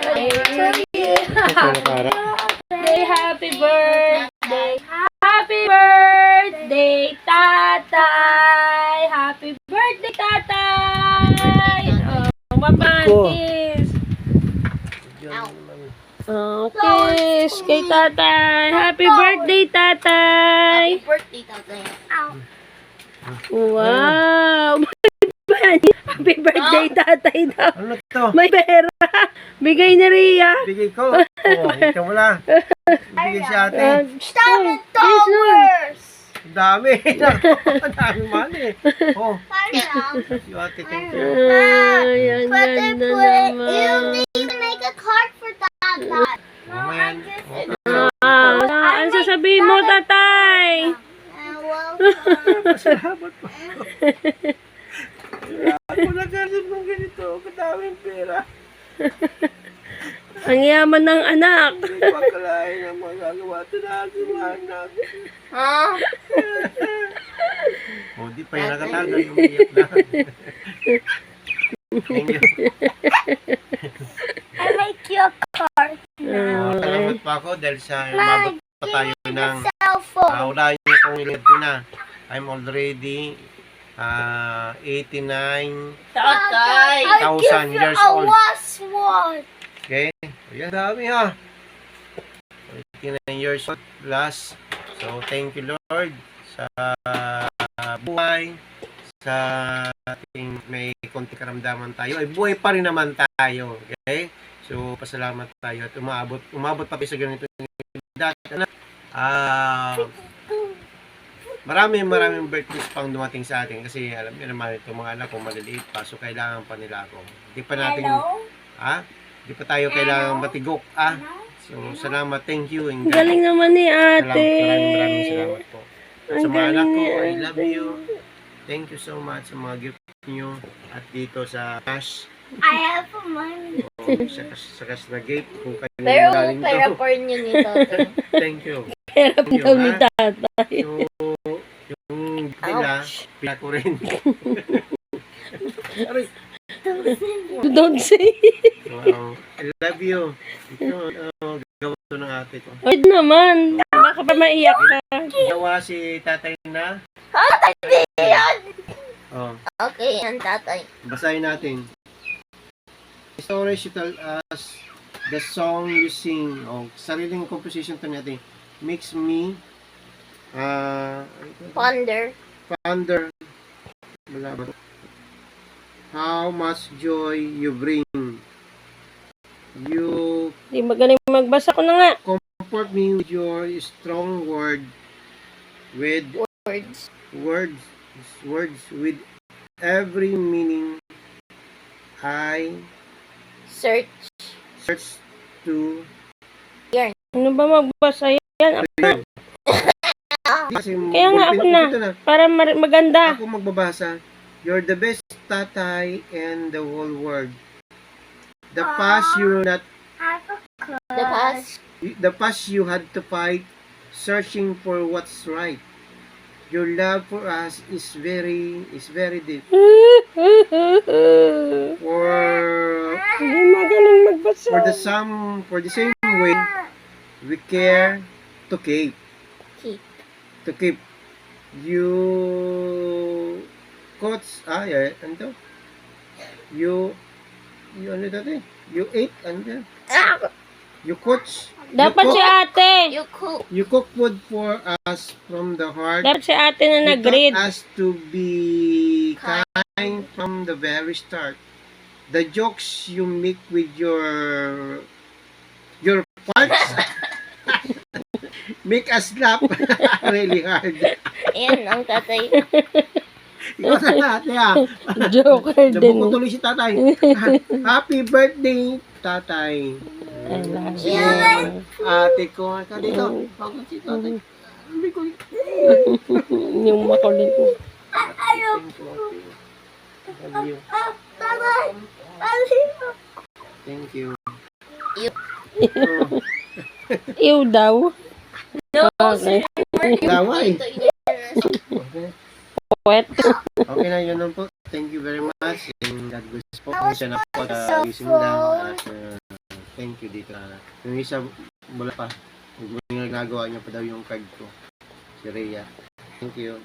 Happy birthday. Happy birthday, tatay. Happy birthday, tatay. Oh, mapantis. Oh, kiss kay tatay. Happy birthday, tatay. Happy birthday, tatay. Wow. Happy birthday, tatay daw. Ano to? May pera. Bigay ni Ria. Bigay ko. Oh, ikaw mo lang. Bigay si ate. Stop it, towers! Ang dami. Ang dami man eh. Oh, si ate, thank you. Yan na You naman. need to make a card for that. Mamaya. Ano sasabihin mo, tatay? Salamat po. Ako nagkaroon ng ganito. Kadaming pera. Ang yaman ng anak. Hindi ko akalain ang magagawa ito na aking mga anak. Huh? Oh, di pa yung nakatagal. Umiyak na. Thank you. I make you a card. Salamat pa ako dahil sa umabot pa tayo ng Cell phone. unahin niyo kung ilan na. I'm already 89 Tatay. 1,000 years old. One. Okay? Ayan, dami ha. 89 years old plus. So, thank you Lord sa buhay, sa ating may konti karamdaman tayo. Ay, buhay pa rin naman tayo. Okay? So, pasalamat tayo at umabot pa sa ganito dati. Maraming birthdays pang dumating sa atin kasi alam niyo naman itong mga anak ko maliliit pa so kailangan pa nila ako. Hindi pa natin Hindi pa tayo kailangan matigok So salamat, thank you. Galing naman ni ate. Maraming salamat po. Sa mga anak ko, I love you. Thank you so much sa mga gift niyo at dito sa cash. I have money. Sa cash na gift kung kayo Pero galing pera to. pa rin yun ito. Thank you. Hirap daw ni tatay. So, yung nila, pila ko rin. Aray. Don't say. Wow. I love you. Ito, gawa to ng ate ko. Wait naman. Baka pa maiyak ka. Gawa si tatay na. Tatay yan! Oh, Okay, yan tatay. basahin natin. The story she told us, the song you sing, sariling composition to natin, makes me, Ponder. ponder, wala ba? How much joy you bring. You Di magaling magbasa ko na nga. comfort me with your strong word, with Words. words with every meaning I Search. search to Ano ba magbasa yan? kasi Kaya nga ako na. Para maganda. ako magbabasa. You're the best tatay in the whole world. The past you not The past. you had to fight searching for what's right. Your love for us is very deep. Hindi magaling magbasa. For the same way we care to keep you coach ano you ano dati you ate ano you coach Dapat si ate. you cook food for us from the heart. Dapat si ate na You nag-read. taught us to be kind from the very start. The jokes you make with your parts make us laugh really hard. Ayan ang tatay. Ikaw na ate Joker din. Nabuko tuloy si tatay. Happy birthday, tatay. I love Yeah. you. Ate ko, ikaw dito. Pagod si tatay. Sabi ko, Yung makulit mo. love you. Thank you. Ew daw. Okay. Laway. Puwet. Okay na, yun lang po. Thank you very much. And God bless po. Siya na po. Gising lang. At, thank you dito. Yung isa, wala pa. Ginagawa niya pa daw yung card ko. Si Rhea. Thank you.